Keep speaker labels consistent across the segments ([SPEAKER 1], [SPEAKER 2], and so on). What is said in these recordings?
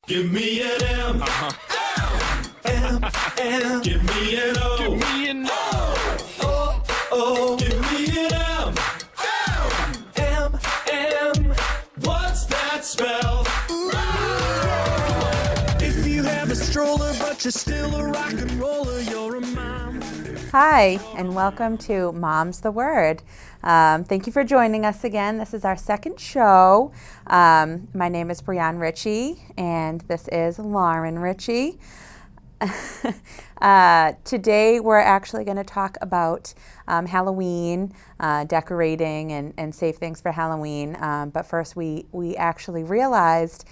[SPEAKER 1] Give me an M. M. Give me an O.
[SPEAKER 2] Give me an
[SPEAKER 1] O. Give me an M. M. What's that spell? If you have a stroller but you're still a rock and roller, you're a mom.
[SPEAKER 3] Hi, and welcome to Mom's the Word. Thank you for joining us again. This is our second show. My name is Brianne Ritchie, and this is Lauren Ritchie. Today we're actually going to talk about Halloween, decorating and safe things for Halloween. But first we actually realized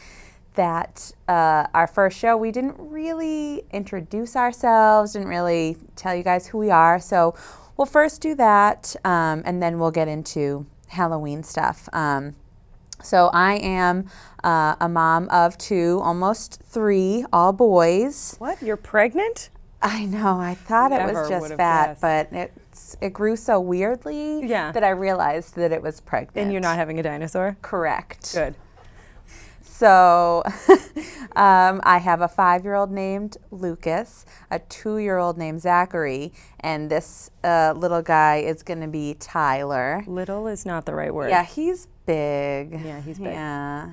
[SPEAKER 3] that our first show, we didn't really introduce ourselves, didn't really tell you guys who we are. So we'll first do that, and then we'll get into Halloween stuff. So I am a mom of two, almost three, all boys.
[SPEAKER 4] What? You're pregnant?
[SPEAKER 3] I know. I thought it was
[SPEAKER 4] Never
[SPEAKER 3] just
[SPEAKER 4] would've
[SPEAKER 3] fat,
[SPEAKER 4] guessed.
[SPEAKER 3] but it grew so weirdly that I realized that it was pregnant.
[SPEAKER 4] And you're not having a dinosaur?
[SPEAKER 3] Correct.
[SPEAKER 4] Good.
[SPEAKER 3] So I have a 5-year-old named Lucas, a 2-year-old named Zachary, and this little guy is going to be Tyler.
[SPEAKER 4] Little is not the right word.
[SPEAKER 3] Yeah, he's big.
[SPEAKER 4] Yeah, he's big.
[SPEAKER 3] Yeah,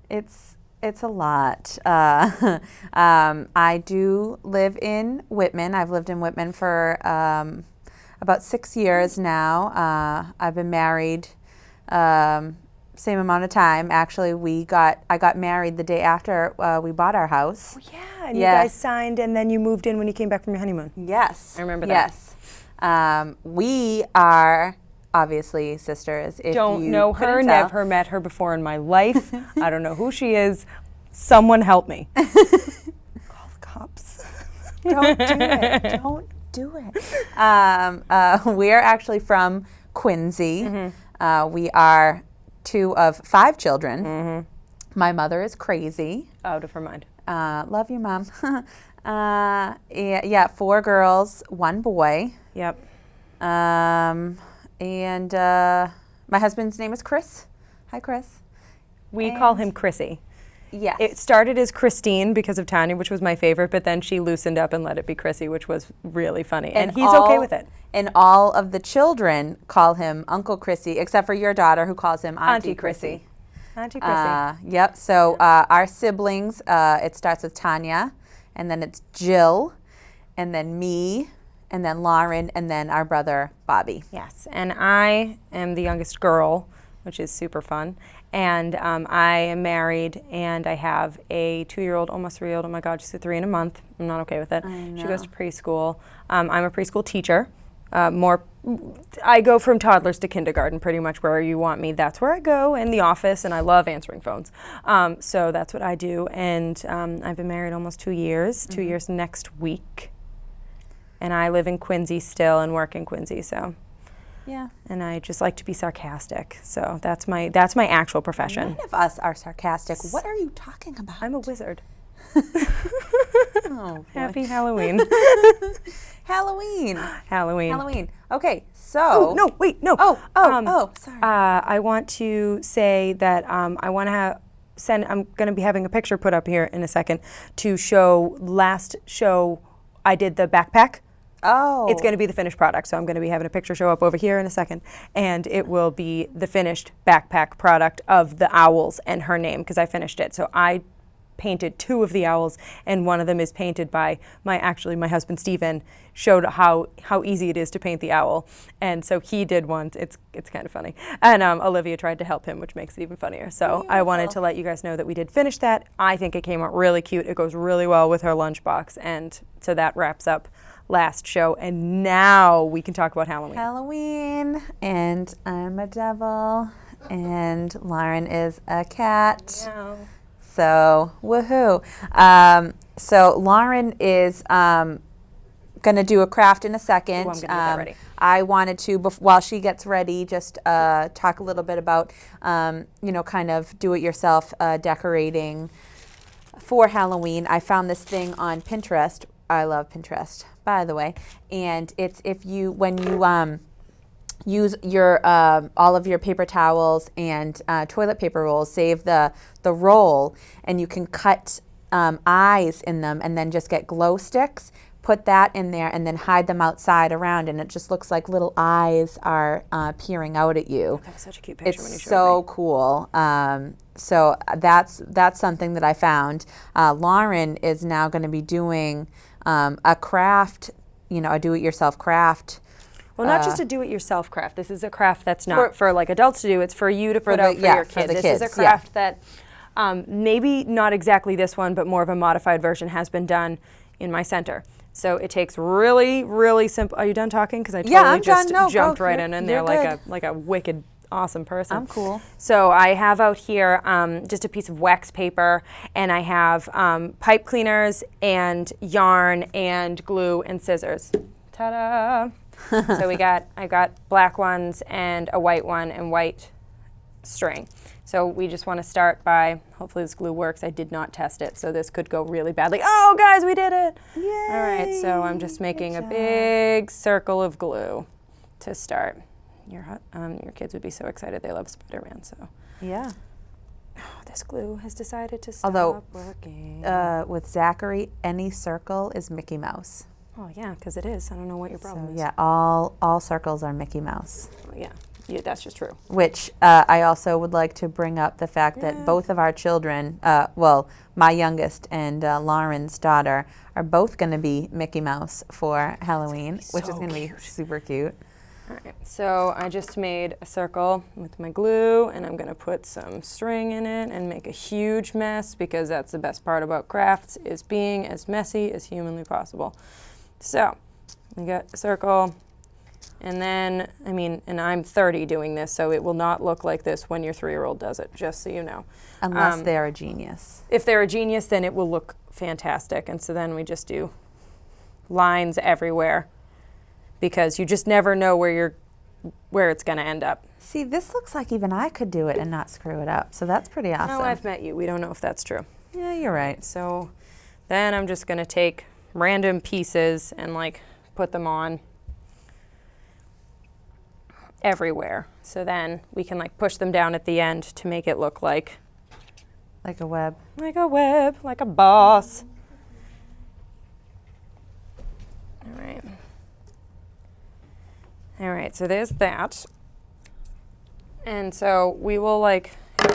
[SPEAKER 3] it's a lot. I do live in Whitman. I've lived in Whitman for about 6 years now. I've been married same amount of time. Actually, I got married the day after we bought our house.
[SPEAKER 4] Oh, yeah, and you guys signed and then you moved in when you came back from your honeymoon.
[SPEAKER 3] Yes.
[SPEAKER 4] I remember that.
[SPEAKER 3] Yes. We are obviously sisters. If
[SPEAKER 4] Don't
[SPEAKER 3] you
[SPEAKER 4] know her,
[SPEAKER 3] couldn't tell.
[SPEAKER 4] never met her before in my life. I don't know who she is. Someone help me. Call the cops.
[SPEAKER 3] Don't do it. Don't do it. We're actually from Quincy.
[SPEAKER 4] Mm-hmm.
[SPEAKER 3] We are 2 of 5 children. Mm-hmm. My mother is crazy.
[SPEAKER 4] Out of her mind.
[SPEAKER 3] Love you, Mom. 4 girls, 1 boy.
[SPEAKER 4] Yep.
[SPEAKER 3] And my husband's name is Chris. Hi, Chris.
[SPEAKER 4] We call him Chrissy.
[SPEAKER 3] Yes.
[SPEAKER 4] It started as Christine because of Tanya, which was my favorite, but then she loosened up and let it be Chrissy, which was really funny. And he's okay with it.
[SPEAKER 3] And all of the children call him Uncle Chrissy, except for your daughter who calls him Auntie Chrissy.
[SPEAKER 4] Auntie Chrissy.
[SPEAKER 3] Yep. So our siblings, it starts with Tanya, and then it's Jill, and then me, and then Lauren, and then our brother Bobby.
[SPEAKER 4] Yes, and I am the youngest girl, which is super fun. And I am married, and I have a 2-year-old, almost 3-year-old. Oh my God, she's a 3 in a month. I'm not okay with it. She goes to preschool. I'm a preschool teacher. I go from toddlers to kindergarten, pretty much where you want me. That's where I go, in the office, and I love answering phones. So that's what I do. And I've been married almost 2 years. 2 years next week. And I live in Quincy still and work in Quincy. So.
[SPEAKER 3] Yeah.
[SPEAKER 4] And I just like to be sarcastic. So that's my actual profession.
[SPEAKER 3] None of us are sarcastic. What are you talking about?
[SPEAKER 4] I'm a wizard.
[SPEAKER 3] Oh, boy.
[SPEAKER 4] Happy Halloween.
[SPEAKER 3] Halloween.
[SPEAKER 4] Halloween.
[SPEAKER 3] Okay, so.
[SPEAKER 4] Oh, no, wait, no.
[SPEAKER 3] Sorry.
[SPEAKER 4] I want to say that I want to I'm going to be having a picture put up here in a second to show last show I did the backpack.
[SPEAKER 3] Oh.
[SPEAKER 4] It's going to be the finished product, so I'm going to be having a picture show up over here in a second, and it will be the finished backpack product of the owls and her name, because I finished it. So I painted 2 of the owls, and one of them is painted by my husband Steven showed how easy it is to paint the owl, and so he did one. It's kind of funny, and Olivia tried to help him, which makes it even funnier. So beautiful. I wanted to let you guys know that we did finish that. I think it came out really cute. It goes really well with her lunchbox, and so that wraps up last show, and now we can talk about Halloween.
[SPEAKER 3] And I'm a devil, and Lauren is a cat.
[SPEAKER 4] Yeah.
[SPEAKER 3] So, woohoo. So Lauren is going to do a craft in a second.
[SPEAKER 4] Ooh, I'm gonna get that ready.
[SPEAKER 3] I wanted to, while she gets ready, just talk a little bit about, kind of do-it-yourself decorating for Halloween. I found this thing on Pinterest. I love Pinterest, by the way. And it's when you use your all of your paper towels and toilet paper rolls, save the roll, and you can cut eyes in them and then just get glow sticks, put that in there, and then hide them outside around, and it just looks like little eyes are peering out at you.
[SPEAKER 4] That was such a cute picture when you
[SPEAKER 3] It's
[SPEAKER 4] showed
[SPEAKER 3] so
[SPEAKER 4] me.
[SPEAKER 3] cool. So that's something that I found. Lauren is now going to be doing a craft, a do-it-yourself craft.
[SPEAKER 4] Well, not just a do-it-yourself craft. This is a craft that's not for like adults to do. It's for you to put out for your
[SPEAKER 3] for
[SPEAKER 4] kid.
[SPEAKER 3] the
[SPEAKER 4] This
[SPEAKER 3] kids,
[SPEAKER 4] is a craft that maybe not exactly this one, but more of a modified version has been done in my center. So it takes really, really simple. Are you done talking? Because I totally
[SPEAKER 3] I'm
[SPEAKER 4] just
[SPEAKER 3] done. No,
[SPEAKER 4] jumped
[SPEAKER 3] go.
[SPEAKER 4] right
[SPEAKER 3] You're
[SPEAKER 4] in there
[SPEAKER 3] good.
[SPEAKER 4] like a wicked awesome person.
[SPEAKER 3] I'm cool.
[SPEAKER 4] So I have out here just a piece of wax paper, and I have pipe cleaners and yarn and glue and scissors. Ta-da! So I got black ones and a white one and white string. So we just want to start by, hopefully this glue works. I did not test it, so this could go really badly. Oh, guys, we did it!
[SPEAKER 3] Yay!
[SPEAKER 4] All right, so I'm just making a big circle of glue to start. Your kids would be so excited. They love Spider-Man, so.
[SPEAKER 3] Yeah.
[SPEAKER 4] Oh, this glue has decided to stop
[SPEAKER 3] Although,
[SPEAKER 4] working.
[SPEAKER 3] with Zachary, any circle is Mickey Mouse.
[SPEAKER 4] Oh, yeah, because it is. I don't know what your problem
[SPEAKER 3] So,
[SPEAKER 4] is.
[SPEAKER 3] yeah, all circles are Mickey Mouse.
[SPEAKER 4] Oh, yeah, that's just true.
[SPEAKER 3] Which I also would like to bring up the fact that both of our children, my youngest and Lauren's daughter, are both going to be Mickey Mouse for Halloween, which is going to be super cute.
[SPEAKER 4] All right, so I just made a circle with my glue, and I'm going to put some string in it and make a huge mess, because that's the best part about crafts, is being as messy as humanly possible. So we got a circle, and then, and I'm 30 doing this, so it will not look like this when your 3-year-old does it, just so you know.
[SPEAKER 3] Unless they're a genius.
[SPEAKER 4] If they're a genius, then it will look fantastic, and so then we just do lines everywhere, because you just never know where it's going to end up.
[SPEAKER 3] See, this looks like even I could do it and not screw it up, so that's pretty awesome.
[SPEAKER 4] No, I've met you. We don't know if that's true.
[SPEAKER 3] Yeah, you're right.
[SPEAKER 4] So then I'm just going to take random pieces and put them on everywhere. So then we can push them down at the end to make it look like
[SPEAKER 3] a web.
[SPEAKER 4] like a web, like a boss. All right. All right, so there's that. And so we will I'll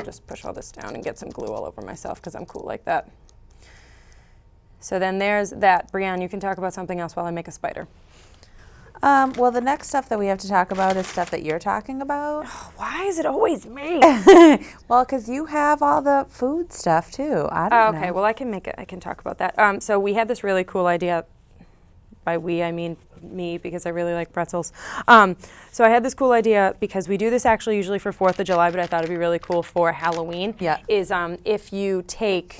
[SPEAKER 4] just push all this down and get some glue all over myself, because I'm cool like that. So then there's that. Brianne, you can talk about something else while I make a spider.
[SPEAKER 3] Well, the next stuff that we have to talk about is stuff that you're talking about.
[SPEAKER 4] Why is it always me?
[SPEAKER 3] Well, because you have all the food stuff too. I don't know.
[SPEAKER 4] Okay, well I can talk about that. So we had this really cool idea. By we, I mean me, because I really like pretzels. So I had this cool idea, because we do this actually usually for 4th of July, but I thought it'd be really cool for Halloween.
[SPEAKER 3] Yeah.
[SPEAKER 4] Is if you take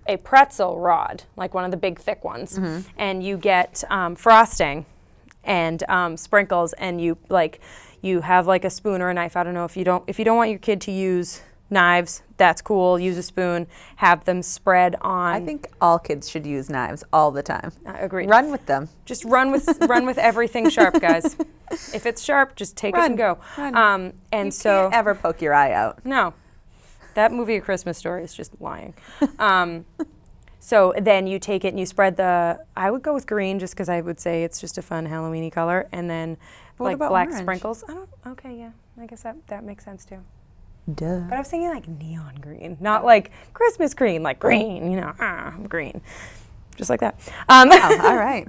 [SPEAKER 4] a pretzel rod, like one of the big thick ones, and you get frosting and sprinkles, and you have a spoon or a knife. I don't know if you don't want your kid to use knives, that's cool. Use a spoon. Have them spread on.
[SPEAKER 3] I think all kids should use knives all the time.
[SPEAKER 4] Agreed.
[SPEAKER 3] Run with them.
[SPEAKER 4] Just run with everything sharp, guys. If it's sharp, just take it and go.
[SPEAKER 3] Run.
[SPEAKER 4] And
[SPEAKER 3] You
[SPEAKER 4] so
[SPEAKER 3] can't ever poke your eye out.
[SPEAKER 4] no, that movie A Christmas Story is just lying. So then you take it and you spread I would go with green, just because I would say it's just a fun Halloween-y color, and then
[SPEAKER 3] What about
[SPEAKER 4] black
[SPEAKER 3] orange?
[SPEAKER 4] sprinkles. Okay, yeah, I guess that makes sense too.
[SPEAKER 3] Duh.
[SPEAKER 4] But I was thinking neon green, not Christmas green, green, green. Just like that.
[SPEAKER 3] Oh, all right.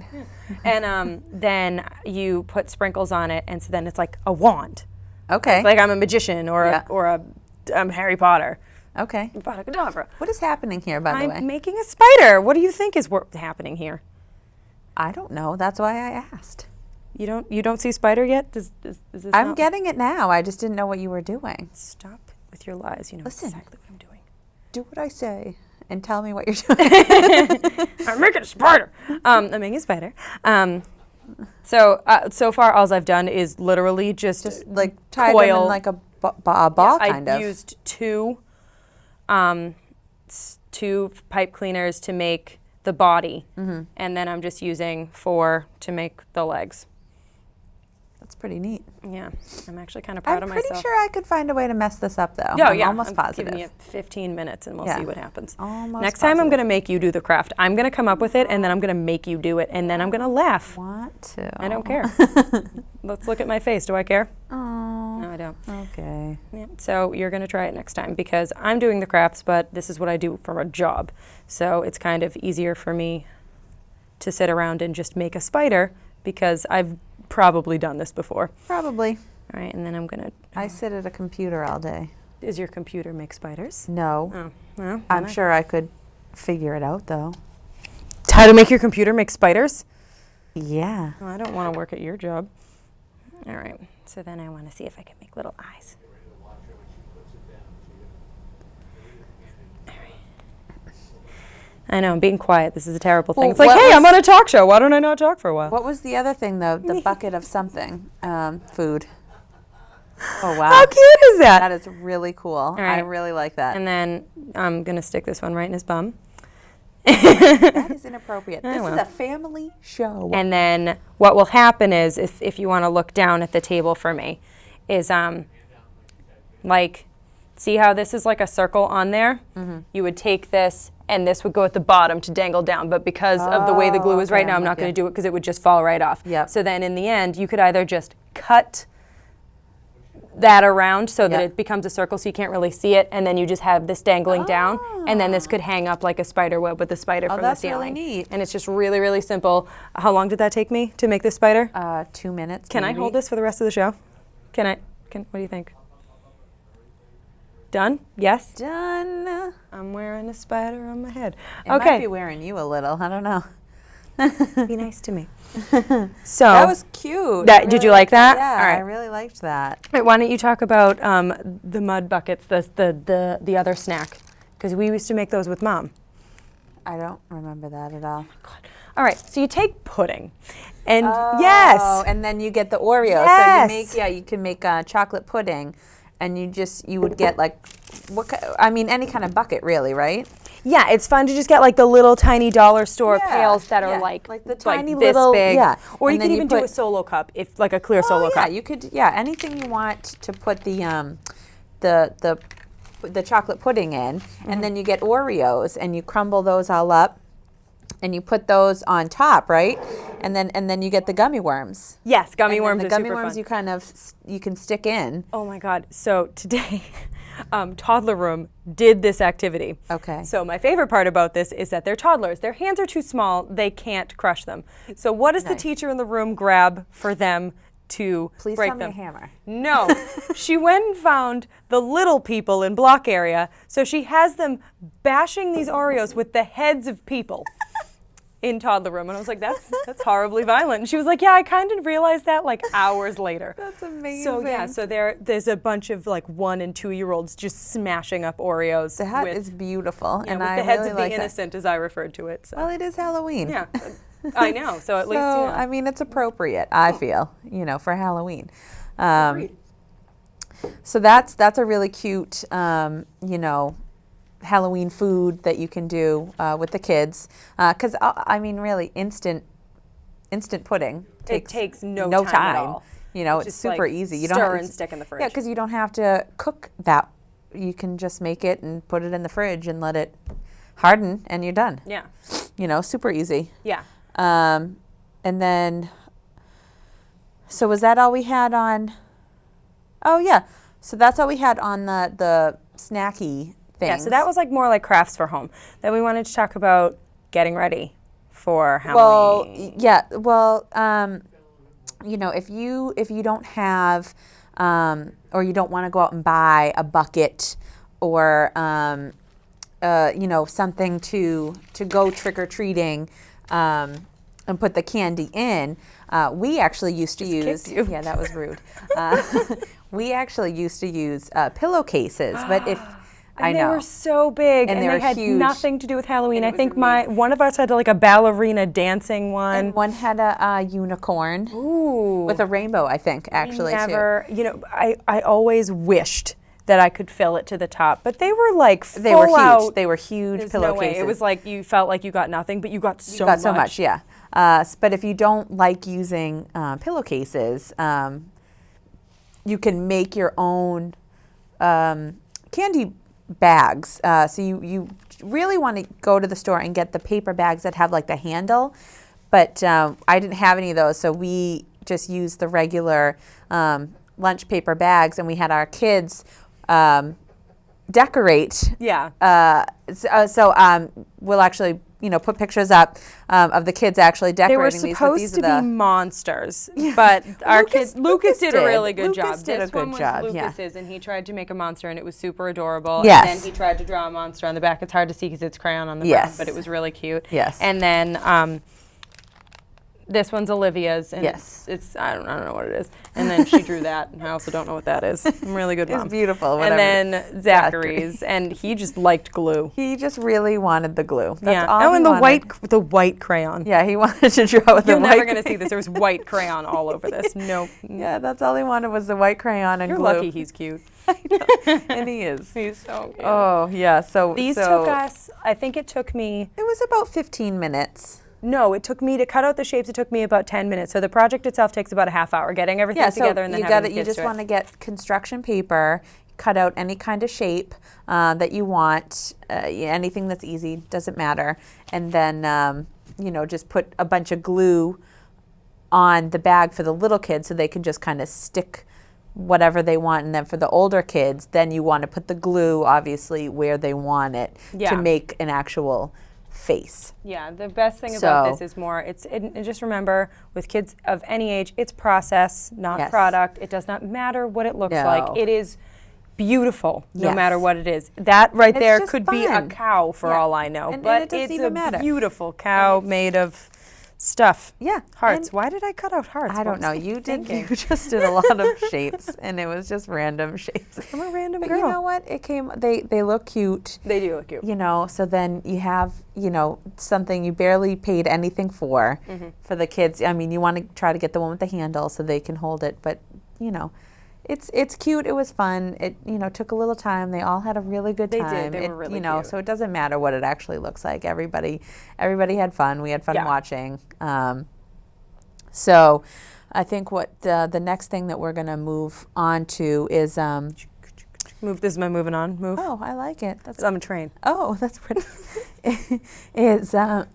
[SPEAKER 4] And then you put sprinkles on it, and so then it's like a wand.
[SPEAKER 3] Okay.
[SPEAKER 4] Like I'm a magician or I'm Harry Potter.
[SPEAKER 3] Okay.
[SPEAKER 4] Avada Kedavra.
[SPEAKER 3] What is happening here, by the way?
[SPEAKER 4] I'm making a spider. What do you think is happening here?
[SPEAKER 3] I don't know. That's why I asked.
[SPEAKER 4] You don't see spider yet? Is this
[SPEAKER 3] I'm
[SPEAKER 4] not-
[SPEAKER 3] getting it now. I just didn't know what you were doing.
[SPEAKER 4] Stop with your lies. You know
[SPEAKER 3] Listen.
[SPEAKER 4] exactly what I'm doing.
[SPEAKER 3] Do what I say and tell me what you're doing.
[SPEAKER 4] I'm making a spider. I'm making a spider. So far, all I've done is literally just
[SPEAKER 3] tie them in like a ball, kind of.
[SPEAKER 4] I used two pipe cleaners to make the body, and then I'm just using 4 to make the legs.
[SPEAKER 3] That's pretty neat.
[SPEAKER 4] Yeah, I'm actually kind of proud of
[SPEAKER 3] I'm pretty
[SPEAKER 4] myself.
[SPEAKER 3] sure I could find a way to mess this up, though.
[SPEAKER 4] Oh,
[SPEAKER 3] I'm
[SPEAKER 4] yeah.
[SPEAKER 3] almost positive.
[SPEAKER 4] Giving you 15 minutes and we'll
[SPEAKER 3] Yeah.
[SPEAKER 4] see what happens.
[SPEAKER 3] Almost
[SPEAKER 4] Next time I'm
[SPEAKER 3] positive.
[SPEAKER 4] going to make you do the craft. I'm going to come up with it and then I'm going to make you do it and then I'm going to laugh.
[SPEAKER 3] Want to?
[SPEAKER 4] I don't care. Let's look at my face. Do I care?
[SPEAKER 3] Oh,
[SPEAKER 4] No, I don't.
[SPEAKER 3] okay.
[SPEAKER 4] Yeah. So you're going to try it next time because I'm doing the crafts, but this is what I do for a job. So it's kind of easier for me to sit around and just make a spider because I've probably done this before.
[SPEAKER 3] Probably.
[SPEAKER 4] All right, and then I'm going to...
[SPEAKER 3] I sit at a computer all day.
[SPEAKER 4] Does your computer make spiders?
[SPEAKER 3] No.
[SPEAKER 4] Oh, well,
[SPEAKER 3] I'm
[SPEAKER 4] then
[SPEAKER 3] sure I could figure it out, though.
[SPEAKER 4] How to make your computer make spiders?
[SPEAKER 3] Yeah.
[SPEAKER 4] Well, I don't want to work at your job. All right, so then I want to see if I can make little eyes. All right. I know, I'm being quiet. This is a terrible thing.
[SPEAKER 3] Well,
[SPEAKER 4] It's like,
[SPEAKER 3] what
[SPEAKER 4] hey, I'm
[SPEAKER 3] was-
[SPEAKER 4] on a talk show. Why don't I not talk for a while?
[SPEAKER 3] What was the other thing, though? The bucket of something. Food. Oh, wow.
[SPEAKER 4] How cute is that?
[SPEAKER 3] That is really cool. I
[SPEAKER 4] right.
[SPEAKER 3] really like that.
[SPEAKER 4] And then I'm going to stick this one right in his bum.
[SPEAKER 3] That is inappropriate. This is
[SPEAKER 4] well.
[SPEAKER 3] a family show.
[SPEAKER 4] And then what will happen is, if you want to look down at the table for me, is like, see how this is like a circle on there?
[SPEAKER 3] Mm-hmm.
[SPEAKER 4] You would take this, and this would go at the bottom to dangle down. But because of the way the glue is right
[SPEAKER 3] okay,
[SPEAKER 4] now, I'm
[SPEAKER 3] I'm
[SPEAKER 4] not
[SPEAKER 3] with
[SPEAKER 4] going
[SPEAKER 3] you.
[SPEAKER 4] to do it because it would just fall right off.
[SPEAKER 3] Yep.
[SPEAKER 4] So then in the end, you could either just cut that around so that
[SPEAKER 3] Yep.
[SPEAKER 4] it becomes a circle so you can't really see it, and then you just have this dangling down, and then this could hang up like a spider web with the spider from
[SPEAKER 3] that's
[SPEAKER 4] the
[SPEAKER 3] really
[SPEAKER 4] ceiling.
[SPEAKER 3] neat.
[SPEAKER 4] And it's just really, really simple. How long did that take me to make this spider?
[SPEAKER 3] 2 minutes.
[SPEAKER 4] Can I
[SPEAKER 3] maybe.
[SPEAKER 4] hold this for the rest of the show? Can I? What do you think? Done? Yes?
[SPEAKER 3] Done.
[SPEAKER 4] I'm wearing a spider on my head.
[SPEAKER 3] It might
[SPEAKER 4] Okay.
[SPEAKER 3] be wearing you a little. I don't know.
[SPEAKER 4] Be nice to me. So,
[SPEAKER 3] That was cute.
[SPEAKER 4] Did you like that?
[SPEAKER 3] Yeah,
[SPEAKER 4] All right.
[SPEAKER 3] I really liked that.
[SPEAKER 4] All right, why don't you talk about the mud buckets, the other snack? Because we used to make those with Mom.
[SPEAKER 3] I don't remember that at all.
[SPEAKER 4] All right, so you take pudding, and
[SPEAKER 3] Oh,
[SPEAKER 4] yes,
[SPEAKER 3] and then you get the Oreo.
[SPEAKER 4] Yes.
[SPEAKER 3] So you can make chocolate pudding, and you would get like any kind of bucket really, right?
[SPEAKER 4] yeah, it's fun to just get like the little tiny dollar store
[SPEAKER 3] Yeah,
[SPEAKER 4] pails that are
[SPEAKER 3] yeah,
[SPEAKER 4] like
[SPEAKER 3] the tiny
[SPEAKER 4] this
[SPEAKER 3] little
[SPEAKER 4] big.
[SPEAKER 3] yeah.
[SPEAKER 4] Or you
[SPEAKER 3] And
[SPEAKER 4] could
[SPEAKER 3] then
[SPEAKER 4] even do a
[SPEAKER 3] put-
[SPEAKER 4] solo cup, if like a clear solo
[SPEAKER 3] Oh yeah,
[SPEAKER 4] cup.
[SPEAKER 3] you could anything you want to put the chocolate pudding in, and then you get Oreos and you crumble those all up, and you put those on top, right? And then you get the gummy worms.
[SPEAKER 4] Yes, gummy
[SPEAKER 3] And then
[SPEAKER 4] worms
[SPEAKER 3] the
[SPEAKER 4] are
[SPEAKER 3] gummy
[SPEAKER 4] super
[SPEAKER 3] worms
[SPEAKER 4] fun.
[SPEAKER 3] you can stick in.
[SPEAKER 4] Oh my God! So today, Toddler Room did this activity.
[SPEAKER 3] Okay.
[SPEAKER 4] So my favorite part about this is that they're toddlers. Their hands are too small. They can't crush them. So what does the
[SPEAKER 3] Nice.
[SPEAKER 4] teacher in the room grab for them to
[SPEAKER 3] Please
[SPEAKER 4] break
[SPEAKER 3] tell me
[SPEAKER 4] them?
[SPEAKER 3] a hammer.
[SPEAKER 4] No. She went and found the little people in block area. So she has them bashing these Oreos with the heads of people in Toddler Room. And I was like, that's horribly violent. And she was like, yeah, I kind of realized that like hours later.
[SPEAKER 3] That's amazing.
[SPEAKER 4] So yeah, so there's a bunch of like 1 and 2 year olds just smashing up Oreos
[SPEAKER 3] That
[SPEAKER 4] with,
[SPEAKER 3] is beautiful,
[SPEAKER 4] yeah,
[SPEAKER 3] and
[SPEAKER 4] with
[SPEAKER 3] I
[SPEAKER 4] the heads
[SPEAKER 3] really
[SPEAKER 4] of the
[SPEAKER 3] like that.
[SPEAKER 4] innocent, as I referred to it. So
[SPEAKER 3] Well, it is Halloween.
[SPEAKER 4] yeah, I know. So at least
[SPEAKER 3] So
[SPEAKER 4] you know.
[SPEAKER 3] I mean, it's appropriate. I feel for Halloween. So that's a really cute Halloween food that you can do with the kids. Because I mean, really, instant pudding
[SPEAKER 4] takes no
[SPEAKER 3] no
[SPEAKER 4] time at all.
[SPEAKER 3] It's
[SPEAKER 4] just,
[SPEAKER 3] super
[SPEAKER 4] like,
[SPEAKER 3] easy. You
[SPEAKER 4] stir
[SPEAKER 3] don't
[SPEAKER 4] and stick in the fridge.
[SPEAKER 3] Yeah, because you don't have to cook that. You can just make it and put it in the fridge and let it harden, and you're done.
[SPEAKER 4] Yeah,
[SPEAKER 3] Super easy.
[SPEAKER 4] yeah.
[SPEAKER 3] And then, so was that all we had on? Oh yeah, so that's all we had on the snacky things.
[SPEAKER 4] Yeah, so that was like more like crafts for home. Then we wanted to talk about getting ready for
[SPEAKER 3] well,
[SPEAKER 4] Halloween.
[SPEAKER 3] yeah. Well, if you don't have, or you don't want to go out and buy a bucket, or something to go trick or treating, and put the candy in. We actually used to use.
[SPEAKER 4] kicked you.
[SPEAKER 3] Yeah, that was rude. We actually used to use pillowcases, but if I
[SPEAKER 4] And
[SPEAKER 3] know
[SPEAKER 4] they were so big,
[SPEAKER 3] And
[SPEAKER 4] and
[SPEAKER 3] they
[SPEAKER 4] they
[SPEAKER 3] were
[SPEAKER 4] had
[SPEAKER 3] huge.
[SPEAKER 4] nothing to do with Halloween.
[SPEAKER 3] And
[SPEAKER 4] I
[SPEAKER 3] it was
[SPEAKER 4] think one of us had like a ballerina dancing one.
[SPEAKER 3] and one had a unicorn
[SPEAKER 4] Ooh.
[SPEAKER 3] with a rainbow, I think, actually too.
[SPEAKER 4] Never, I always wished that I could fill it to the top. But they were like full
[SPEAKER 3] They were huge.
[SPEAKER 4] out.
[SPEAKER 3] They were huge
[SPEAKER 4] There's no way.
[SPEAKER 3] pillowcases.
[SPEAKER 4] It was like you felt like you got nothing, but you got so
[SPEAKER 3] got so much, yeah. But if you don't like using pillowcases, you can make your own candy bags. So you really want to go to the store and get the paper bags that have like the handle. But I didn't have any of those, so we just used the regular lunch paper bags, and we had our kids decorate.
[SPEAKER 4] Yeah.
[SPEAKER 3] So we'll actually, put pictures up of the kids actually
[SPEAKER 4] They were
[SPEAKER 3] decorating these.
[SPEAKER 4] supposed to be monsters, but our Lucas did a really good job.
[SPEAKER 3] Lucas did a
[SPEAKER 4] This
[SPEAKER 3] good
[SPEAKER 4] one was
[SPEAKER 3] job, yeah.
[SPEAKER 4] Lucas's, and he tried to make a monster, and it was super adorable.
[SPEAKER 3] Yes.
[SPEAKER 4] And then he tried to draw a monster on the back. It's hard to see because it's crayon on the
[SPEAKER 3] Yes.
[SPEAKER 4] front, but it was really cute.
[SPEAKER 3] Yes.
[SPEAKER 4] And then this one's Olivia's, and
[SPEAKER 3] Yes.
[SPEAKER 4] it's I don't know what it is. And then she drew that, and I also don't know what that is. I'm a really good mom.
[SPEAKER 3] It's beautiful.
[SPEAKER 4] And
[SPEAKER 3] whatever.
[SPEAKER 4] then Zachary's, and he just liked glue.
[SPEAKER 3] He just really wanted the glue. That's
[SPEAKER 4] Yeah.
[SPEAKER 3] all
[SPEAKER 4] Oh,
[SPEAKER 3] he
[SPEAKER 4] and
[SPEAKER 3] wanted.
[SPEAKER 4] the white crayon.
[SPEAKER 3] Yeah, he wanted to draw with
[SPEAKER 4] You're
[SPEAKER 3] the
[SPEAKER 4] never
[SPEAKER 3] white.
[SPEAKER 4] going to see this. There was white crayon all over this. Nope.
[SPEAKER 3] Yeah, that's all he wanted was the white crayon and
[SPEAKER 4] You're
[SPEAKER 3] glue.
[SPEAKER 4] lucky he's cute.
[SPEAKER 3] And he is.
[SPEAKER 4] He's so cute.
[SPEAKER 3] Oh yeah. So
[SPEAKER 4] These
[SPEAKER 3] so
[SPEAKER 4] took us, I think it took me,
[SPEAKER 3] It was about 15 minutes.
[SPEAKER 4] no, it took me to cut out the shapes, it took me about 10 minutes. So the project itself takes about a half hour, getting everything
[SPEAKER 3] Yeah.
[SPEAKER 4] together
[SPEAKER 3] So
[SPEAKER 4] and then
[SPEAKER 3] you
[SPEAKER 4] having
[SPEAKER 3] got
[SPEAKER 4] the
[SPEAKER 3] You
[SPEAKER 4] kids
[SPEAKER 3] just
[SPEAKER 4] do it.
[SPEAKER 3] want to get construction paper, cut out any kind of shape that you want. Anything that's easy, doesn't matter. And then just put a bunch of glue on the bag for the little kids so they can just kind of stick whatever they want. And then for the older kids, then you want to put the glue obviously where they want it
[SPEAKER 4] Yeah.
[SPEAKER 3] to make an actual face.
[SPEAKER 4] Yeah, the best thing about this is more, and just remember, with kids of any age, it's process, not
[SPEAKER 3] Yes.
[SPEAKER 4] product. It does not matter what it looks
[SPEAKER 3] No.
[SPEAKER 4] like. It is beautiful, no
[SPEAKER 3] Yes.
[SPEAKER 4] matter what it is. That right
[SPEAKER 3] It's
[SPEAKER 4] there
[SPEAKER 3] just
[SPEAKER 4] could be a
[SPEAKER 3] fun.
[SPEAKER 4] cow for
[SPEAKER 3] Yeah.
[SPEAKER 4] all I know,
[SPEAKER 3] And
[SPEAKER 4] but
[SPEAKER 3] it doesn't
[SPEAKER 4] it's
[SPEAKER 3] even
[SPEAKER 4] a
[SPEAKER 3] matter.
[SPEAKER 4] beautiful cow made of stuff.
[SPEAKER 3] Yeah.
[SPEAKER 4] Hearts.
[SPEAKER 3] And
[SPEAKER 4] Why did I cut out hearts?
[SPEAKER 3] I
[SPEAKER 4] What
[SPEAKER 3] don't know.
[SPEAKER 4] was I
[SPEAKER 3] You
[SPEAKER 4] thinking?
[SPEAKER 3] just did a lot of shapes, and it was just random shapes.
[SPEAKER 4] I'm a random
[SPEAKER 3] But
[SPEAKER 4] girl.
[SPEAKER 3] you know what? They look cute.
[SPEAKER 4] They do look cute.
[SPEAKER 3] So then you have, something you barely paid anything for the kids. I mean, you want to try to get the one with the handle so they can hold it, but, it's cute. It was fun. It, took a little time. They all had a really good
[SPEAKER 4] They
[SPEAKER 3] time.
[SPEAKER 4] did. They were really cute.
[SPEAKER 3] So it doesn't matter what it actually looks like. Everybody had fun. We had fun
[SPEAKER 4] Yeah.
[SPEAKER 3] watching. So I think what the next thing that we're going to move on to is,
[SPEAKER 4] Move. This is my moving on move.
[SPEAKER 3] oh, I like it. That's
[SPEAKER 4] I'm a train.
[SPEAKER 3] Oh, that's pretty. Is we're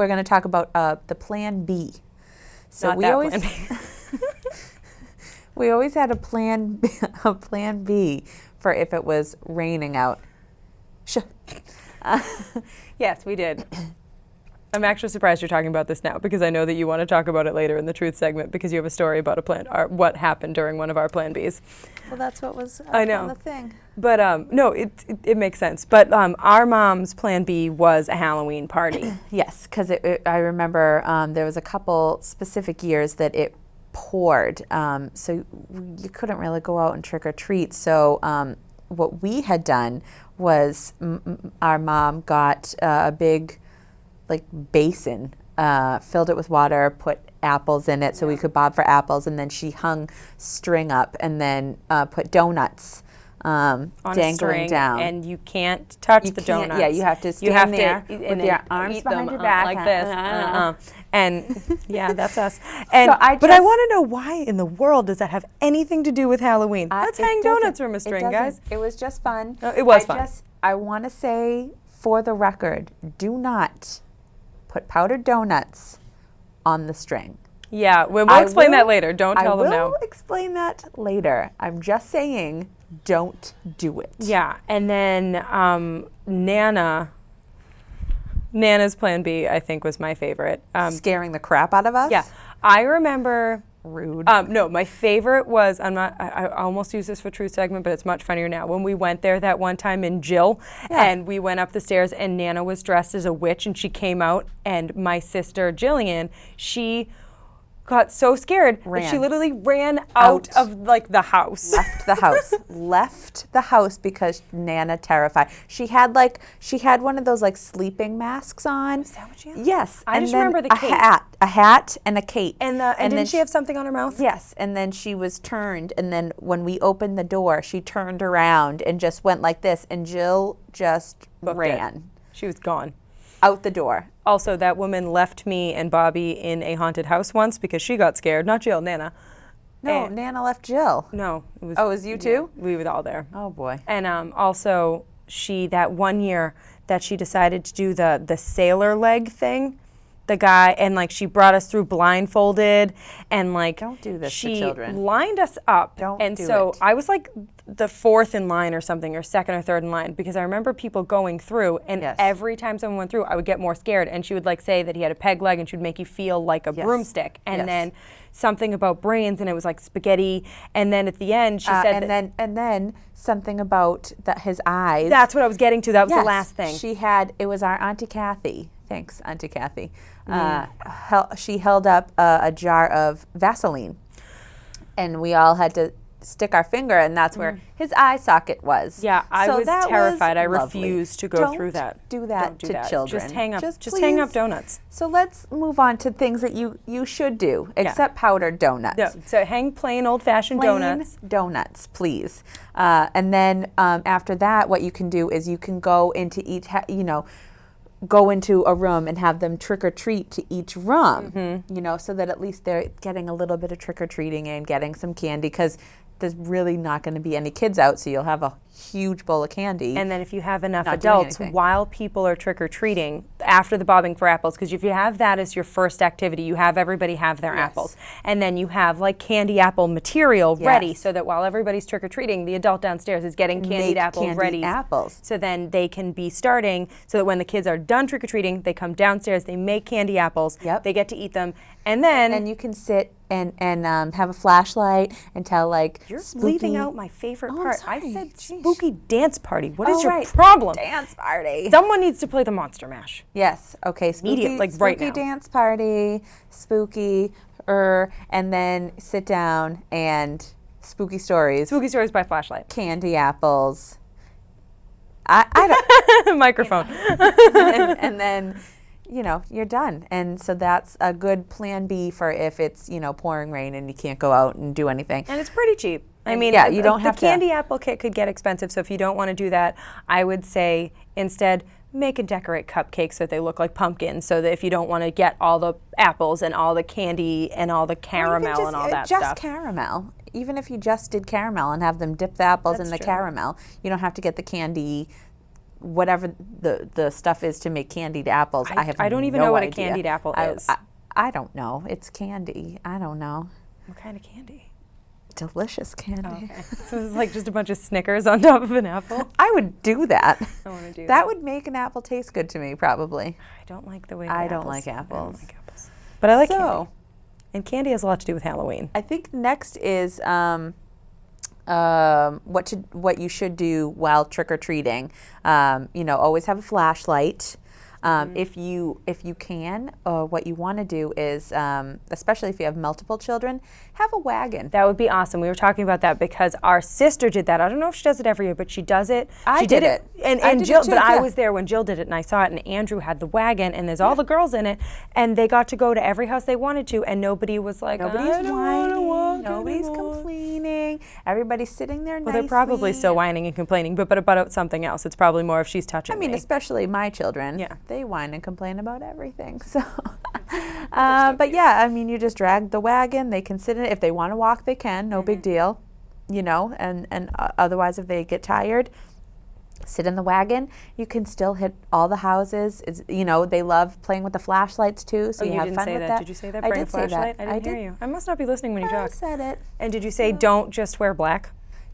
[SPEAKER 3] going to talk about the Plan B. So
[SPEAKER 4] Not
[SPEAKER 3] we
[SPEAKER 4] that
[SPEAKER 3] always
[SPEAKER 4] Plan B.
[SPEAKER 3] we always had a plan B for if it was raining out.
[SPEAKER 4] Yes, we did. I'm actually surprised you're talking about this now because I know that you want to talk about it later in the truth segment because you have a story about what happened during one of our Plan Bs.
[SPEAKER 3] Well, that's what was
[SPEAKER 4] I know.
[SPEAKER 3] on the thing.
[SPEAKER 4] But no, it makes sense. But our mom's Plan B was a Halloween party.
[SPEAKER 3] Yes, because I remember there was a couple specific years that it poured, so you couldn't really go out and trick or treat. So what we had done was our mom got a big basin, filled it with water, put apples in it so we could bob for apples, and then she hung string up and then put donuts
[SPEAKER 4] On
[SPEAKER 3] dangling
[SPEAKER 4] a string,
[SPEAKER 3] down.
[SPEAKER 4] and you can't touch the
[SPEAKER 3] can't-
[SPEAKER 4] donuts.
[SPEAKER 3] yeah, you have to stand there
[SPEAKER 4] and
[SPEAKER 3] with
[SPEAKER 4] then
[SPEAKER 3] your arms
[SPEAKER 4] eat
[SPEAKER 3] behind
[SPEAKER 4] them,
[SPEAKER 3] your back.
[SPEAKER 4] like this. And yeah, that's us. And
[SPEAKER 3] So I
[SPEAKER 4] but I
[SPEAKER 3] just-
[SPEAKER 4] want to know why in the world does that have anything to do with Halloween? Let's
[SPEAKER 3] It
[SPEAKER 4] hang
[SPEAKER 3] doesn't-
[SPEAKER 4] donuts from a
[SPEAKER 3] it
[SPEAKER 4] string,
[SPEAKER 3] doesn't.
[SPEAKER 4] guys.
[SPEAKER 3] It was just fun.
[SPEAKER 4] It was fun.
[SPEAKER 3] I want to say, for the record, do not put powdered donuts on the string.
[SPEAKER 4] Yeah, we'll
[SPEAKER 3] I
[SPEAKER 4] explain
[SPEAKER 3] will-
[SPEAKER 4] that later. Don't tell them
[SPEAKER 3] I
[SPEAKER 4] now.
[SPEAKER 3] will explain that later. I'm just saying, don't do it.
[SPEAKER 4] Yeah, and then Nana's Plan B, I think, was my favorite.
[SPEAKER 3] Scaring the crap out of us?
[SPEAKER 4] Yeah, I remember.
[SPEAKER 3] Rude.
[SPEAKER 4] No, my favorite was, I almost use this for Truth segment, but it's much funnier now. When we went there that one time in Jill, and we went up the stairs, and Nana was dressed as a witch, and she came out, and my sister Jillian, she got so scared that she
[SPEAKER 3] Ran.
[SPEAKER 4] literally ran out of like the house.
[SPEAKER 3] Left the house because Nana terrified. She had one of those like sleeping masks on.
[SPEAKER 4] Is that what she had?
[SPEAKER 3] Yes.
[SPEAKER 4] I
[SPEAKER 3] and
[SPEAKER 4] just
[SPEAKER 3] then
[SPEAKER 4] remember the cape.
[SPEAKER 3] a hat and a cape.
[SPEAKER 4] And
[SPEAKER 3] then
[SPEAKER 4] didn't she have something on her mouth?
[SPEAKER 3] Yes, and then she was turned, and then when we opened the door, she turned around and just went like this, and Jill just
[SPEAKER 4] Booked
[SPEAKER 3] ran
[SPEAKER 4] it. She was gone.
[SPEAKER 3] out the door.
[SPEAKER 4] Also, that woman left me and Bobby in a haunted house once because she got scared. Not Jill, Nana.
[SPEAKER 3] No, Nana left Jill.
[SPEAKER 4] No, it was.
[SPEAKER 3] Oh, it was you too?
[SPEAKER 4] We were all there.
[SPEAKER 3] Oh boy.
[SPEAKER 4] And also, that one year that she decided to do the sailor leg thing, the guy, and like she brought us through blindfolded, and like
[SPEAKER 3] Don't do this to
[SPEAKER 4] she
[SPEAKER 3] children.
[SPEAKER 4] lined us up.
[SPEAKER 3] Don't
[SPEAKER 4] and
[SPEAKER 3] do
[SPEAKER 4] so
[SPEAKER 3] it.
[SPEAKER 4] I was like the fourth in line or something, or second or third in line, because I remember people going through, and
[SPEAKER 3] Yes.
[SPEAKER 4] every time someone went through, I would get more scared, and she would like say that he had a peg leg, and she would make you feel like a
[SPEAKER 3] Yes.
[SPEAKER 4] broomstick, and
[SPEAKER 3] Yes.
[SPEAKER 4] then something about brains, and it was like spaghetti, and then at the end she said
[SPEAKER 3] and then something about his eyes.
[SPEAKER 4] that's what I was getting to. That was
[SPEAKER 3] Yes,
[SPEAKER 4] the last thing.
[SPEAKER 3] it was our Auntie Kathy. Thanks, Auntie Kathy. She held up a jar of Vaseline, and we all had to stick our finger, and that's where his eye socket was.
[SPEAKER 4] Yeah, I
[SPEAKER 3] So
[SPEAKER 4] was
[SPEAKER 3] that
[SPEAKER 4] terrified. I
[SPEAKER 3] lovely.
[SPEAKER 4] refused to go
[SPEAKER 3] Don't
[SPEAKER 4] through that.
[SPEAKER 3] Do that
[SPEAKER 4] Don't do
[SPEAKER 3] to
[SPEAKER 4] that.
[SPEAKER 3] children.
[SPEAKER 4] Just hang up. Just
[SPEAKER 3] please.
[SPEAKER 4] hang up donuts.
[SPEAKER 3] So let's move on to things that you should do, except powdered donuts.
[SPEAKER 4] No, so hang plain old-fashioned
[SPEAKER 3] Plain
[SPEAKER 4] donuts.
[SPEAKER 3] donuts, please. And then after that, what you can do is you can go into go into a room and have them trick or treat to each room, so that at least they're getting a little bit of trick or treating and getting some candy, because there's really not going to be any kids out, so you'll have a huge bowl of candy.
[SPEAKER 4] And then if you have enough
[SPEAKER 3] Not doing
[SPEAKER 4] adults,
[SPEAKER 3] anything.
[SPEAKER 4] while people are trick-or-treating, after the bobbing for apples, because if you have that as your first activity, you have everybody have their apples. And then you have like candy apple material ready,
[SPEAKER 3] Yes.
[SPEAKER 4] so that while everybody's trick-or-treating, the adult downstairs is getting candied
[SPEAKER 3] Make
[SPEAKER 4] apples
[SPEAKER 3] candied
[SPEAKER 4] ready.
[SPEAKER 3] apples.
[SPEAKER 4] So then they can be starting, so that when the kids are done trick-or-treating, they come downstairs, they make candy apples,
[SPEAKER 3] Yep.
[SPEAKER 4] they get to eat them, and then...
[SPEAKER 3] And you can sit and have a flashlight and tell
[SPEAKER 4] You're
[SPEAKER 3] spooky,
[SPEAKER 4] leaving out my favorite
[SPEAKER 3] Oh, I'm
[SPEAKER 4] part.
[SPEAKER 3] sorry.
[SPEAKER 4] I said
[SPEAKER 3] Sheesh.
[SPEAKER 4] spooky dance party. What is
[SPEAKER 3] Oh,
[SPEAKER 4] your
[SPEAKER 3] right.
[SPEAKER 4] problem?
[SPEAKER 3] Dance party.
[SPEAKER 4] Someone needs to play the Monster Mash.
[SPEAKER 3] Yes. Okay. Spooky,
[SPEAKER 4] Immediate, like, right
[SPEAKER 3] spooky
[SPEAKER 4] now.
[SPEAKER 3] dance party, spooky, and then sit down and spooky stories,
[SPEAKER 4] Spooky Stories by Flashlight.
[SPEAKER 3] candy apples. I don't.
[SPEAKER 4] Microphone.
[SPEAKER 3] and then you're done, and so that's a good plan B for if it's pouring rain and you can't go out and do anything.
[SPEAKER 4] And it's pretty cheap. I mean,
[SPEAKER 3] yeah, you don't have
[SPEAKER 4] the
[SPEAKER 3] to-
[SPEAKER 4] candy apple kit could get expensive, so if you don't want to do that, I would say instead make and decorate cupcakes so that they look like pumpkins, so that if you don't want to get all the apples and all the candy and all the caramel and all that
[SPEAKER 3] just
[SPEAKER 4] stuff.
[SPEAKER 3] caramel. Even if you just did caramel and have them dip the apples in
[SPEAKER 4] That's
[SPEAKER 3] the
[SPEAKER 4] true.
[SPEAKER 3] caramel, you don't have to get the candy, whatever the stuff is to make candied apples.
[SPEAKER 4] I don't even
[SPEAKER 3] no
[SPEAKER 4] know what a
[SPEAKER 3] idea.
[SPEAKER 4] candied apple is.
[SPEAKER 3] I don't know. It's candy. I don't know.
[SPEAKER 4] What kind of candy?
[SPEAKER 3] Delicious candy.
[SPEAKER 4] Okay. So this is like just a bunch of Snickers on top of an apple?
[SPEAKER 3] I would do that.
[SPEAKER 4] I want to do
[SPEAKER 3] That would make an apple taste good to me, probably.
[SPEAKER 4] I don't like the way
[SPEAKER 3] I
[SPEAKER 4] the
[SPEAKER 3] don't
[SPEAKER 4] apples-
[SPEAKER 3] like
[SPEAKER 4] I don't
[SPEAKER 3] apples.
[SPEAKER 4] like apples. But I like
[SPEAKER 3] So-
[SPEAKER 4] candy. And candy has a lot to do with Halloween.
[SPEAKER 3] I think next is what you should do while trick or treating. Always have a flashlight. If you can, what you want to do is, especially if you have multiple children, have a wagon.
[SPEAKER 4] That would be awesome. We were talking about that because our sister did that. I don't know if she does it every year, but she does it.
[SPEAKER 3] I
[SPEAKER 4] She
[SPEAKER 3] did it.
[SPEAKER 4] And
[SPEAKER 3] I did it
[SPEAKER 4] Jill,
[SPEAKER 3] too,
[SPEAKER 4] but I
[SPEAKER 3] yeah.
[SPEAKER 4] was there when Jill did it, and I saw it. And Andrew had the wagon, and there's all the girls in it, and they got to go to every house they wanted to, and nobody was like,
[SPEAKER 3] Nobody's
[SPEAKER 4] I don't wanna walk
[SPEAKER 3] whining. Nobody's
[SPEAKER 4] anymore.
[SPEAKER 3] complaining. Everybody's sitting there
[SPEAKER 4] Well,
[SPEAKER 3] nicely.
[SPEAKER 4] they're probably still whining and complaining, but about something else. It's probably more if she's touching
[SPEAKER 3] I mean,
[SPEAKER 4] me.
[SPEAKER 3] especially my children.
[SPEAKER 4] Yeah.
[SPEAKER 3] They whine and complain about everything. So, but yeah, I mean, you just drag the wagon. They can sit in it. If they want to walk, they can. No big deal. And otherwise, if they get tired, sit in the wagon. You can still hit all the houses. They love playing with the flashlights too. So
[SPEAKER 4] Oh,
[SPEAKER 3] you
[SPEAKER 4] you
[SPEAKER 3] have
[SPEAKER 4] didn't
[SPEAKER 3] fun
[SPEAKER 4] say
[SPEAKER 3] with
[SPEAKER 4] that.
[SPEAKER 3] that.
[SPEAKER 4] Did you say that?
[SPEAKER 3] I
[SPEAKER 4] Bring
[SPEAKER 3] did
[SPEAKER 4] a
[SPEAKER 3] say that.
[SPEAKER 4] flashlight? I didn't hear
[SPEAKER 3] did.
[SPEAKER 4] you. I must not be listening when you
[SPEAKER 3] I
[SPEAKER 4] talk.
[SPEAKER 3] said it.
[SPEAKER 4] And did you say don't just wear black?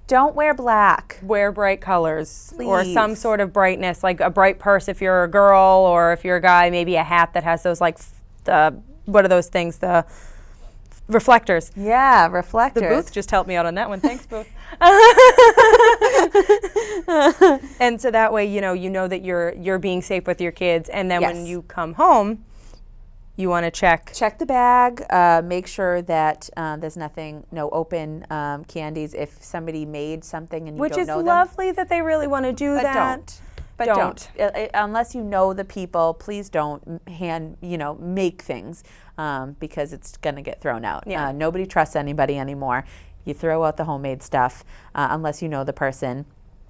[SPEAKER 3] Don't wear black.
[SPEAKER 4] Wear bright colors or some
[SPEAKER 3] Please.
[SPEAKER 4] sort of brightness, like a bright purse if you're a girl, or if you're a guy, maybe a hat that has those what are those things? The reflectors.
[SPEAKER 3] Yeah, reflectors.
[SPEAKER 4] The booth just helped me out on that one. Thanks, booth. And so that way, you know that you're being safe with your kids, and then when
[SPEAKER 3] Yes.
[SPEAKER 4] you come home, You want to check.
[SPEAKER 3] Check the bag. Make sure that there's no open candies. If somebody made something and you
[SPEAKER 4] Which
[SPEAKER 3] don't
[SPEAKER 4] is
[SPEAKER 3] know them.
[SPEAKER 4] lovely that they really want to do
[SPEAKER 3] But
[SPEAKER 4] that.
[SPEAKER 3] don't. Unless you know the people, please don't make things because it's going to get thrown out.
[SPEAKER 4] Yeah.
[SPEAKER 3] Nobody trusts anybody anymore. You throw out the homemade stuff unless you know the person.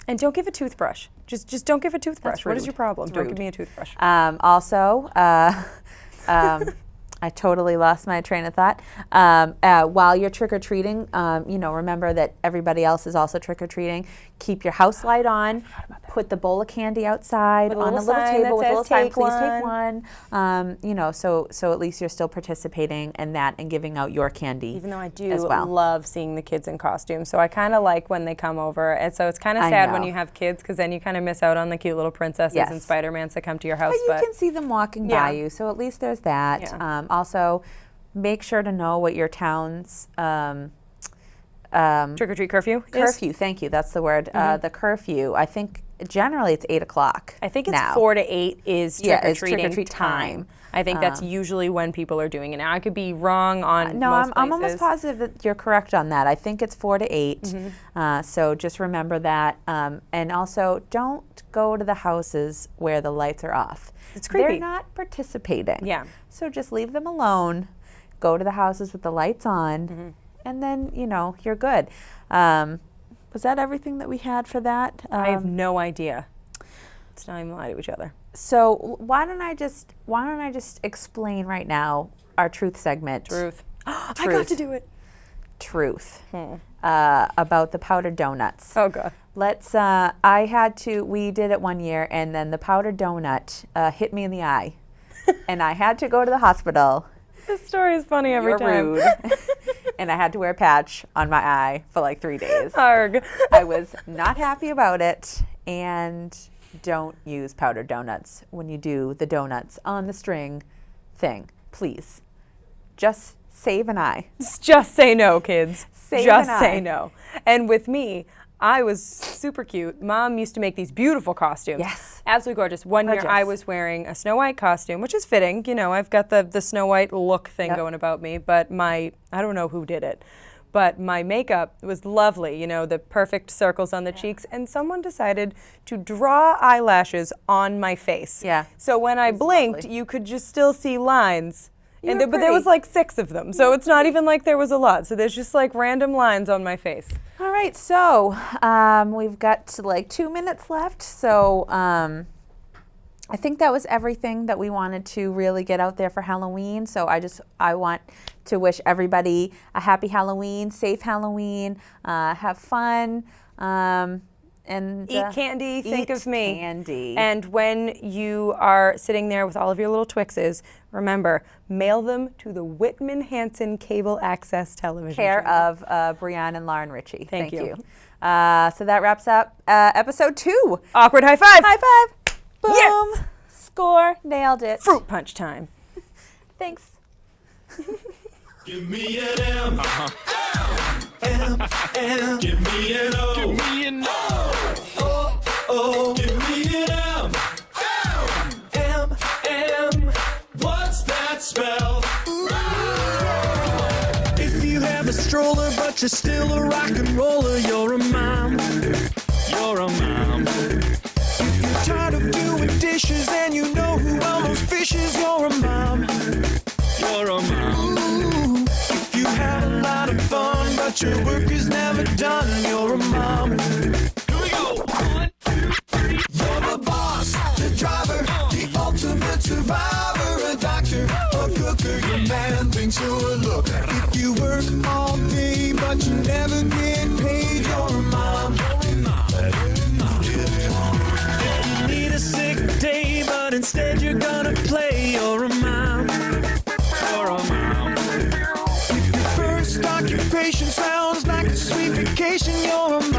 [SPEAKER 4] And don't give a toothbrush. Just don't give a toothbrush.
[SPEAKER 3] That's
[SPEAKER 4] What is
[SPEAKER 3] rude.
[SPEAKER 4] your problem?
[SPEAKER 3] It's
[SPEAKER 4] Don't
[SPEAKER 3] rude.
[SPEAKER 4] give me a toothbrush.
[SPEAKER 3] Also, I totally lost my train of thought. While you're trick-or-treating, remember that everybody else is also trick-or-treating. Keep your house light on. Put the bowl of candy outside
[SPEAKER 4] With a
[SPEAKER 3] on a
[SPEAKER 4] little
[SPEAKER 3] little
[SPEAKER 4] sign
[SPEAKER 3] table
[SPEAKER 4] that
[SPEAKER 3] with a little
[SPEAKER 4] says,
[SPEAKER 3] sign.
[SPEAKER 4] "Take
[SPEAKER 3] Please take one. So at least you're still participating in that and giving out your candy.
[SPEAKER 4] Even though I do
[SPEAKER 3] as well.
[SPEAKER 4] love seeing the kids in costumes, so I kind of like when they come over. And so it's kind of
[SPEAKER 3] I
[SPEAKER 4] sad when
[SPEAKER 3] know.
[SPEAKER 4] you have kids because then you kind of miss out on the cute little princesses
[SPEAKER 3] Yes.
[SPEAKER 4] and Spider-Mans that come to your house.
[SPEAKER 3] But you can see them walking
[SPEAKER 4] Yeah.
[SPEAKER 3] by you, so at least there's that.
[SPEAKER 4] Yeah.
[SPEAKER 3] Also, make sure to know what your town's
[SPEAKER 4] trick-or-treat curfew is?
[SPEAKER 3] curfew. Thank you. That's the word. The curfew. I think generally it's 8 o'clock.
[SPEAKER 4] I think it's
[SPEAKER 3] now.
[SPEAKER 4] 4 to 8 is
[SPEAKER 3] Yeah, it's
[SPEAKER 4] trick-or-treating
[SPEAKER 3] trick-or-treat time.
[SPEAKER 4] I think that's usually when people are doing it. Now, I could be wrong on
[SPEAKER 3] No,
[SPEAKER 4] most
[SPEAKER 3] I'm almost
[SPEAKER 4] places.
[SPEAKER 3] positive that you're correct on that. I think it's 4 to 8. So just remember that. And also, don't go to the houses where the lights are off.
[SPEAKER 4] It's creepy.
[SPEAKER 3] They're not participating.
[SPEAKER 4] Yeah.
[SPEAKER 3] So just leave them alone. Go to the houses with the lights on, and then you're good. Was that everything that we had for that?
[SPEAKER 4] I have no idea. Let's not even lie to each other.
[SPEAKER 3] So why don't I just explain right now our truth segment?
[SPEAKER 4] Truth. I got
[SPEAKER 3] Truth.
[SPEAKER 4] to do it.
[SPEAKER 3] Truth about the powdered donuts.
[SPEAKER 4] Oh, God.
[SPEAKER 3] Let's. We did it one year, and then the powdered donut hit me in the eye, and I had to go to the hospital.
[SPEAKER 4] This story is funny every
[SPEAKER 3] You're
[SPEAKER 4] time.
[SPEAKER 3] rude. And I had to wear a patch on my eye for like 3 days.
[SPEAKER 4] Arg.
[SPEAKER 3] I was not happy about it. And don't use powdered donuts when you do the donuts on the string thing. Please. Just save an eye.
[SPEAKER 4] Just say no, kids.
[SPEAKER 3] Save
[SPEAKER 4] Just
[SPEAKER 3] an
[SPEAKER 4] say
[SPEAKER 3] eye.
[SPEAKER 4] no. And with me, I was super cute. Mom used to make these beautiful costumes.
[SPEAKER 3] Yes.
[SPEAKER 4] Absolutely gorgeous. One year
[SPEAKER 3] Gorgeous.
[SPEAKER 4] I was wearing a Snow White costume, which is fitting. I've got the Snow White look thing
[SPEAKER 3] Yep.
[SPEAKER 4] going about me, but I don't know who did it. But my makeup was lovely, the perfect circles on the cheeks, and someone decided to draw eyelashes on my face.
[SPEAKER 3] Yeah.
[SPEAKER 4] So when I blinked,
[SPEAKER 3] lovely.
[SPEAKER 4] you could just still see lines.
[SPEAKER 3] You
[SPEAKER 4] And
[SPEAKER 3] were
[SPEAKER 4] but there was
[SPEAKER 3] pretty.
[SPEAKER 4] like 6 of them, so it's not even like there was a lot. So there's just like random lines on my face.
[SPEAKER 3] All right, so we've got like 2 minutes left. So I think that was everything that we wanted to really get out there for Halloween. So I want to wish everybody a happy Halloween, safe Halloween, have fun, and
[SPEAKER 4] Eat candy, think
[SPEAKER 3] eat
[SPEAKER 4] of me.
[SPEAKER 3] Candy.
[SPEAKER 4] And when you are sitting there with all of your little Twixes, remember, mail them to the Whitman Hanson Cable Access Television
[SPEAKER 3] care
[SPEAKER 4] channel.
[SPEAKER 3] of Brianne and Lauren Ritchie.
[SPEAKER 4] Thank you.
[SPEAKER 3] So that wraps up episode 2.
[SPEAKER 4] Awkward high five.
[SPEAKER 3] High five. Boom.
[SPEAKER 4] Yes.
[SPEAKER 3] Score. Nailed it.
[SPEAKER 4] Fruit punch time.
[SPEAKER 3] Thanks.
[SPEAKER 1] Give me an M. M. Give me an O. Give me an O. O. Give me an M. M. What's that spell? If you have a stroller but you're still a rock and roller, you're a mom. You're a mom. If you're tired of doing dishes and you know who almost fishes, you're a mom. You're a mom. Ooh, if you have a lot of fun but your work is never done, you're a mom. Here we go. 1, 2, 3. You're the boss, the driver, the ultimate survivor, a doctor, a cooker, your man thinks you're a looker. If you work all day but you never get paid, you're a mom. If you need a sick day but instead you're gonna play, you're a mom. You're a mom. If your first occupation sounds like a sweet vacation, you're a